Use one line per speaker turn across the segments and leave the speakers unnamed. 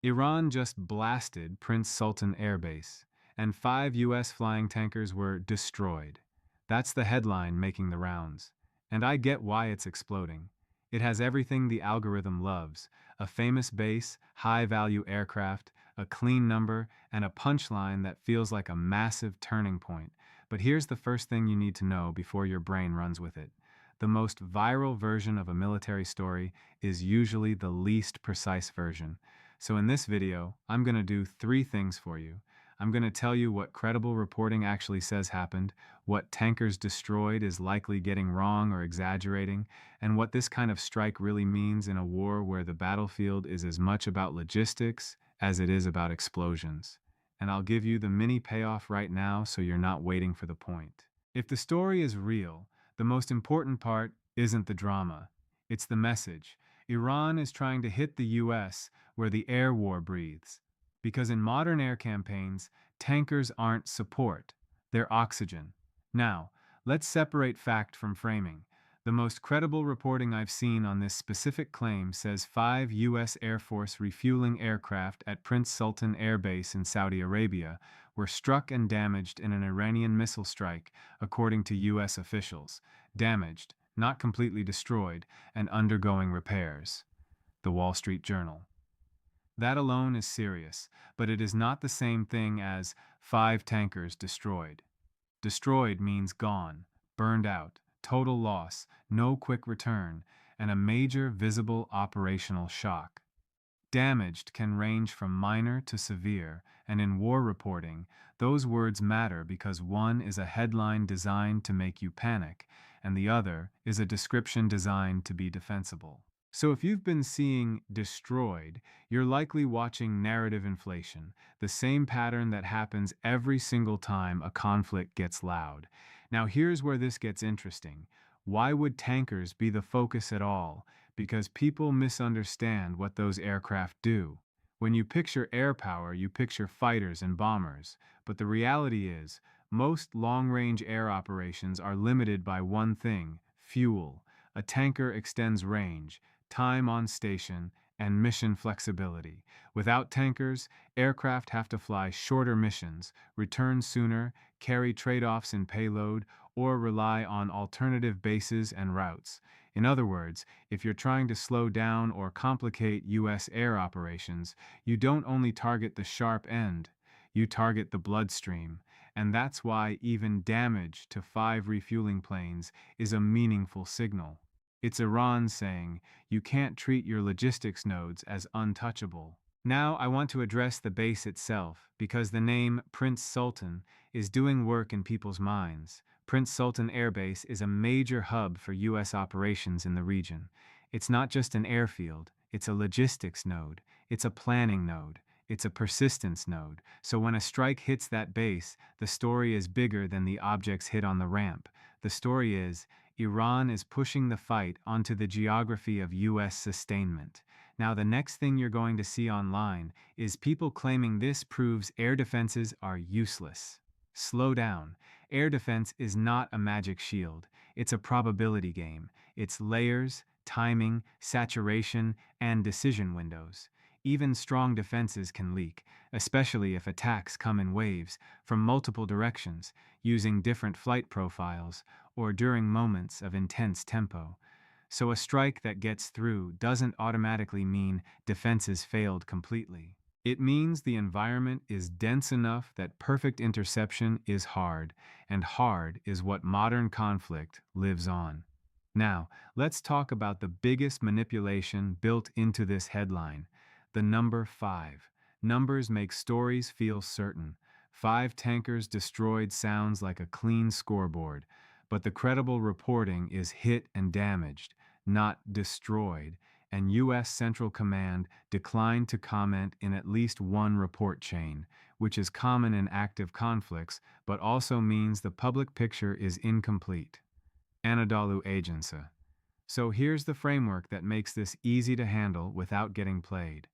Iran just blasted Prince Sultan Air Base, and 5 U.S. flying tankers were destroyed. That's the headline making the rounds. And I get why it's exploding. It has everything the algorithm loves: a famous base, high value aircraft, a clean number, and a punchline that feels like a massive turning point. But here's the first thing you need to know before your brain runs with it. The most viral version of a military story is usually the least precise version. So in this video, I'm going to do 3 things for you. I'm going to tell you what credible reporting actually says happened, what tankers destroyed is likely getting wrong or exaggerating, and what this kind of strike really means in a war where the battlefield is as much about logistics as it is about explosions. And I'll give you the mini payoff right now so you're not waiting for the point. If the story is real, the most important part isn't the drama, it's the message. Iran is trying to hit the US where the air war breathes. Because in modern air campaigns, tankers aren't support, they're oxygen. Now, let's separate fact from framing. The most credible reporting I've seen on this specific claim says 5 U.S. Air Force refueling aircraft at Prince Sultan Air Base in Saudi Arabia were struck and damaged in an Iranian missile strike, according to U.S. officials. Damaged, not completely destroyed, and undergoing repairs. The Wall Street Journal. That alone is serious, but it is not the same thing as 5 tankers destroyed. Destroyed means gone, burned out, total loss, no quick return, and a major visible operational shock. Damaged can range from minor to severe, and in war reporting, those words matter because one is a headline designed to make you panic, and the other is a description designed to be defensible. So if you've been seeing destroyed, you're likely watching narrative inflation, the same pattern that happens every single time a conflict gets loud. Now here's where this gets interesting. Why would tankers be the focus at all? Because people misunderstand what those aircraft do. When you picture air power, you picture fighters and bombers, but the reality is, most long-range air operations are limited by one thing: fuel. A tanker extends range, time on station, and mission flexibility. Without tankers, aircraft have to fly shorter missions, return sooner, carry trade-offs in payload, or rely on alternative bases and routes. In other words, if you're trying to slow down or complicate U.S. air operations, you don't only target the sharp end, you target the bloodstream. And that's why even damage to 5 refueling planes is a meaningful signal. It's Iran saying, you can't treat your logistics nodes as untouchable. Now I want to address the base itself, because the name Prince Sultan is doing work in people's minds. Prince Sultan Air Base is a major hub for U.S. operations in the region. It's not just an airfield, it's a logistics node, it's a planning node, it's a persistence node. So when a strike hits that base, the story is bigger than the objects hit on the ramp. The story is, Iran is pushing the fight onto the geography of U.S. sustainment. Now, the next thing you're going to see online is people claiming this proves air defenses are useless. Slow down. Air defense is not a magic shield. It's a probability game. It's layers, timing, saturation, and decision windows. Even strong defenses can leak, especially if attacks come in waves from multiple directions, using different flight profiles, or during moments of intense tempo. So a strike that gets through doesn't automatically mean defenses failed completely. It means the environment is dense enough that perfect interception is hard, and hard is what modern conflict lives on. Now, let's talk about the biggest manipulation built into this headline: the number 5. Numbers make stories feel certain. 5 tankers destroyed sounds like a clean scoreboard, but the credible reporting is hit and damaged, not destroyed, and U.S. Central Command declined to comment in at least one report chain, which is common in active conflicts, but also means the public picture is incomplete. Anadolu Agency. So here's the framework that makes this easy to handle without getting played.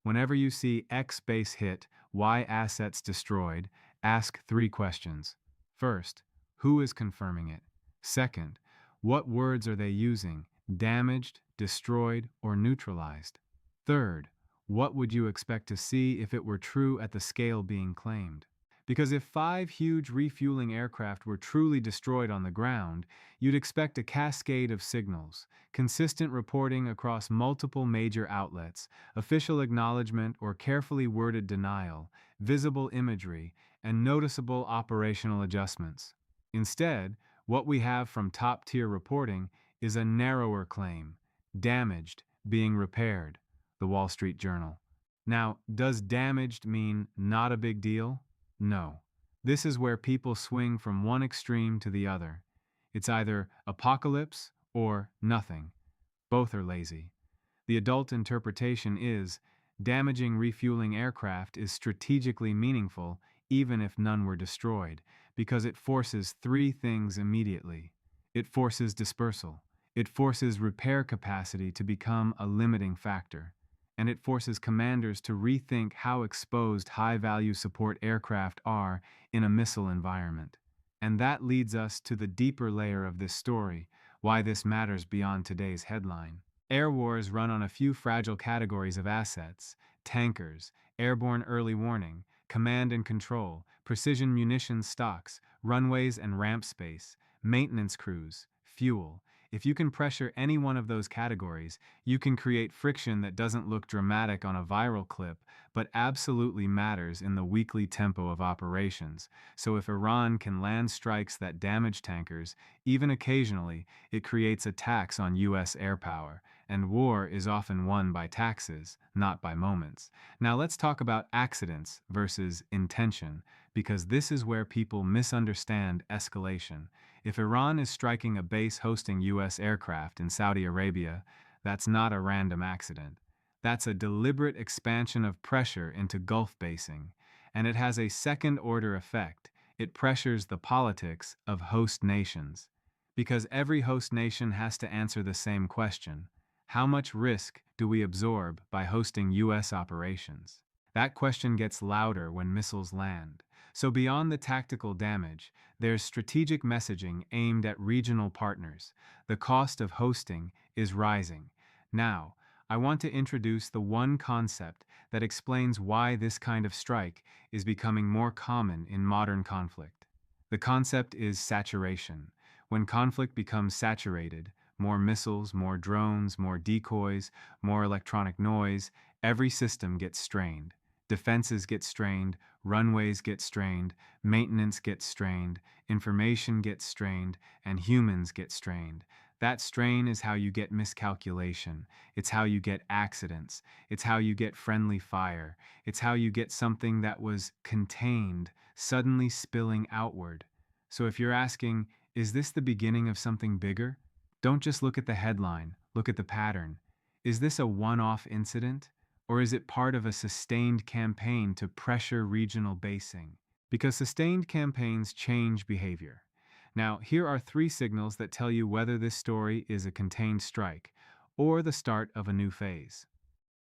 Whenever you see X base hit, Y assets destroyed, ask 3 questions. First, who is confirming it? Second, what words are they using: damaged, destroyed, or neutralized? Third, What would you expect to see if it were true at the scale being claimed? Because if 5 huge refueling aircraft were truly destroyed on the ground, you'd expect a cascade of signals, consistent reporting across multiple major outlets, official acknowledgement or carefully worded denial, visible imagery, and noticeable operational adjustments. Instead, what we have from top tier reporting is a narrower claim: damaged, being repaired. The Wall Street Journal. Now, does damaged mean not a big deal? No. This is where people swing from one extreme to the other. It's either apocalypse or nothing. Both are lazy. The adult interpretation is damaging refueling aircraft is strategically meaningful even if none were destroyed, because it forces three things immediately. It forces dispersal. It forces repair capacity to become a limiting factor. And it forces commanders to rethink how exposed high-value support aircraft are in a missile environment. And that leads us to the deeper layer of this story, why this matters beyond today's headline. Air wars run on a few fragile categories of assets: tankers, airborne early warning, command and control, precision munitions stocks, runways and ramp space, maintenance crews, fuel. If you can pressure any one of those categories, you can create friction that doesn't look dramatic on a viral clip, but absolutely matters in the weekly tempo of operations. So if Iran can land strikes that damage tankers, even occasionally, it creates a tax on U.S. air power. And war is often won by taxes, not by moments. Now let's talk about accidents versus intention, because this is where people misunderstand escalation. If Iran is striking a base hosting U.S. aircraft in Saudi Arabia, that's not a random accident. That's a deliberate expansion of pressure into Gulf basing, and it has a second-order effect. It pressures the politics of host nations. Because every host nation has to answer the same question: how much risk do we absorb by hosting U.S. operations? That question gets louder when missiles land. So beyond the tactical damage, there's strategic messaging aimed at regional partners. The cost of hosting is rising. Now, I want to introduce the one concept that explains why this kind of strike is becoming more common in modern conflict. The concept is saturation. When conflict becomes saturated, more missiles, more drones, more decoys, more electronic noise, every system gets strained. Defenses get strained, runways get strained, maintenance gets strained, information gets strained, and humans get strained. That strain is how you get miscalculation. It's how you get accidents. It's how you get friendly fire. It's how you get something that was contained suddenly spilling outward. So if you're asking, is this the beginning of something bigger? Don't just look at the headline, look at the pattern. Is this a one-off incident? Or is it part of a sustained campaign to pressure regional basing? Because sustained campaigns change behavior. Now, here are 3 signals that tell you whether this story is a contained strike or the start of a new phase.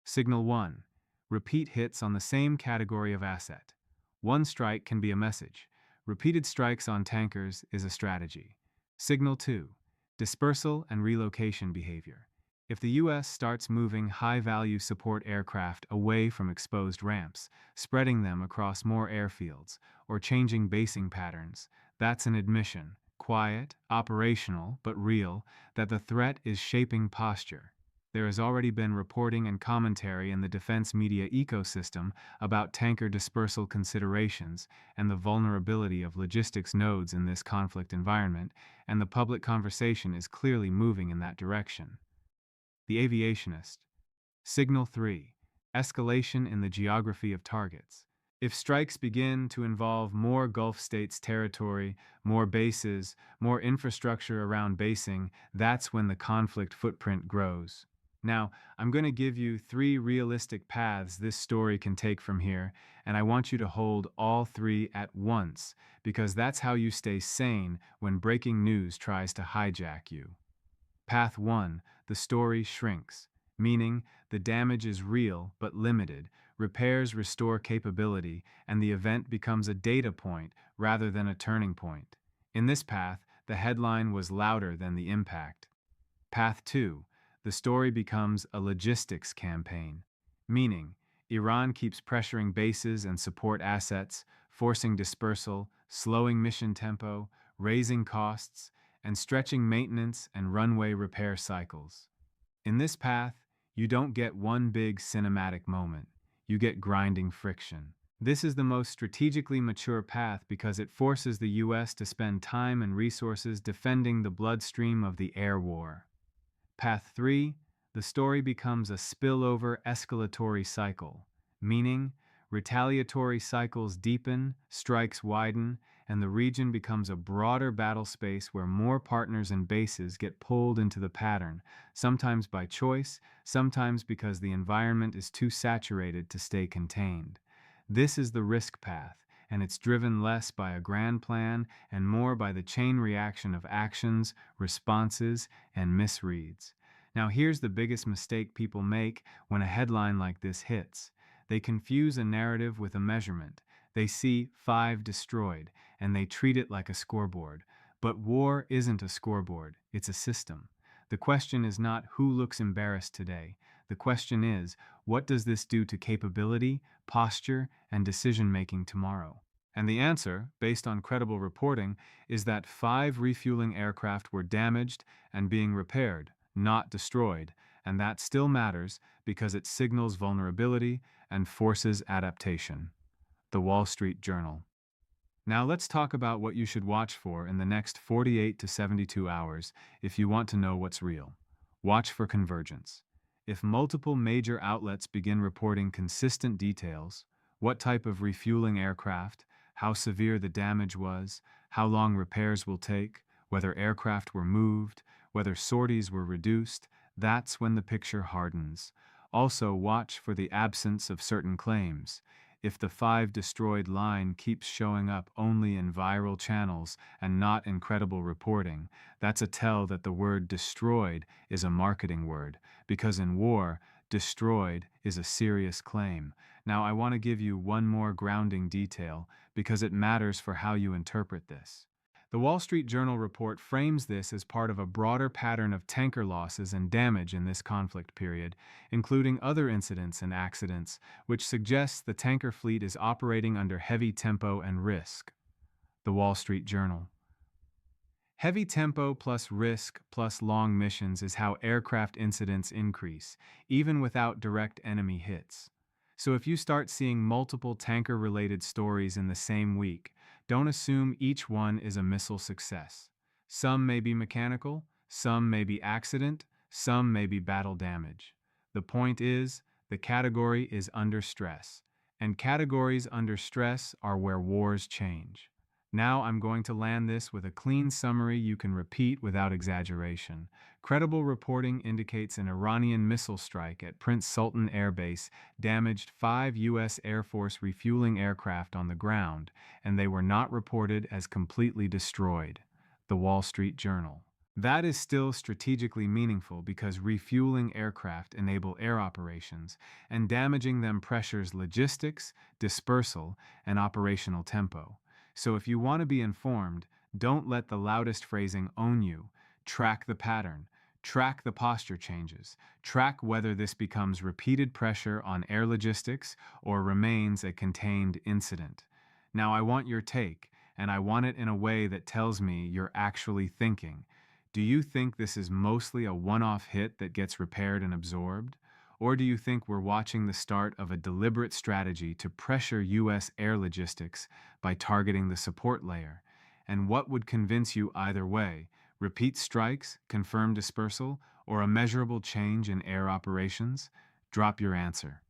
Signal 1: repeat hits on the same category of asset. One strike can be a message. Repeated strikes on tankers is a strategy. Signal 2: dispersal and relocation behavior. If the U.S. starts moving high-value support aircraft away from exposed ramps, spreading them across more airfields, or changing basing patterns, that's an admission, quiet, operational, but real, that the threat is shaping posture. There has already been reporting and commentary in the defense media ecosystem about tanker dispersal considerations and the vulnerability of logistics nodes in this conflict environment, and the public conversation is clearly moving in that direction. The Aviationist. Signal 3: escalation in the geography of targets. If strikes begin to involve more Gulf states territory, more bases, more infrastructure around basing, that's when the conflict footprint grows. Now, I'm going to give you 3 realistic paths this story can take from here, and I want you to hold all 3 at once, because that's how you stay sane when breaking news tries to hijack you. Path 1: the story shrinks, meaning the damage is real but limited, repairs restore capability, and the event becomes a data point rather than a turning point. In this path, the headline was louder than the impact. Path 2: the story becomes a logistics campaign, Meaning, Iran keeps pressuring bases and support assets, forcing dispersal, slowing mission tempo, raising costs, and stretching maintenance and runway repair cycles. In this path, you don't get one big cinematic moment. You get grinding friction. This is the most strategically mature path because it forces the US to spend time and resources defending the bloodstream of the air war. Path 3, the story becomes a spillover escalatory cycle, meaning retaliatory cycles deepen, strikes widen, and the region becomes a broader battle space where more partners and bases get pulled into the pattern, sometimes by choice, sometimes because the environment is too saturated to stay contained. This is the risk path, and it's driven less by a grand plan and more by the chain reaction of actions, responses, and misreads. Now, here's the biggest mistake people make when a headline like this hits. They confuse a narrative with a measurement. They see 5 destroyed, and they treat it like a scoreboard. But war isn't a scoreboard, it's a system. The question is not who looks embarrassed today. The question is, what does this do to capability, posture, and decision-making tomorrow? And the answer, based on credible reporting, is that 5 refueling aircraft were damaged and being repaired, not destroyed, and that still matters because it signals vulnerability and forces adaptation. The Wall Street Journal. Now let's talk about what you should watch for in the next 48 to 72 hours if you want to know what's real. Watch for convergence. If multiple major outlets begin reporting consistent details, what type of refueling aircraft, how severe the damage was, how long repairs will take, whether aircraft were moved, whether sorties were reduced, that's when the picture hardens. Also, watch for the absence of certain claims. If the 5 destroyed line keeps showing up only in viral channels and not in credible reporting, that's a tell that the word destroyed is a marketing word, because in war, destroyed is a serious claim. Now, I want to give you one more grounding detail because it matters for how you interpret this. The Wall Street Journal report frames this as part of a broader pattern of tanker losses and damage in this conflict period, including other incidents and accidents, which suggests the tanker fleet is operating under heavy tempo and risk. The Wall Street Journal. Heavy tempo plus risk plus long missions is how aircraft incidents increase, even without direct enemy hits. So if you start seeing multiple tanker-related stories in the same week, don't assume each one is a missile success. Some may be mechanical, some may be accident, some may be battle damage. The point is, the category is under stress, and categories under stress are where wars change. Now I'm going to land this with a clean summary you can repeat without exaggeration. Credible reporting indicates an Iranian missile strike at Prince Sultan Air Base damaged 5 U.S. Air Force refueling aircraft on the ground, and they were not reported as completely destroyed. The Wall Street Journal. That is still strategically meaningful because refueling aircraft enable air operations, and damaging them pressures logistics, dispersal, and operational tempo. So if you want to be informed, don't let the loudest phrasing own you. Track the pattern. Track the posture changes. Track whether this becomes repeated pressure on air logistics or remains a contained incident. Now I want your take, and I want it in a way that tells me you're actually thinking. Do you think this is mostly a one-off hit that gets repaired and absorbed? Or do you think we're watching the start of a deliberate strategy to pressure U.S. air logistics by targeting the support layer? And what would convince you either way? Repeat strikes, confirmed dispersal, or a measurable change in air operations? Drop your answer.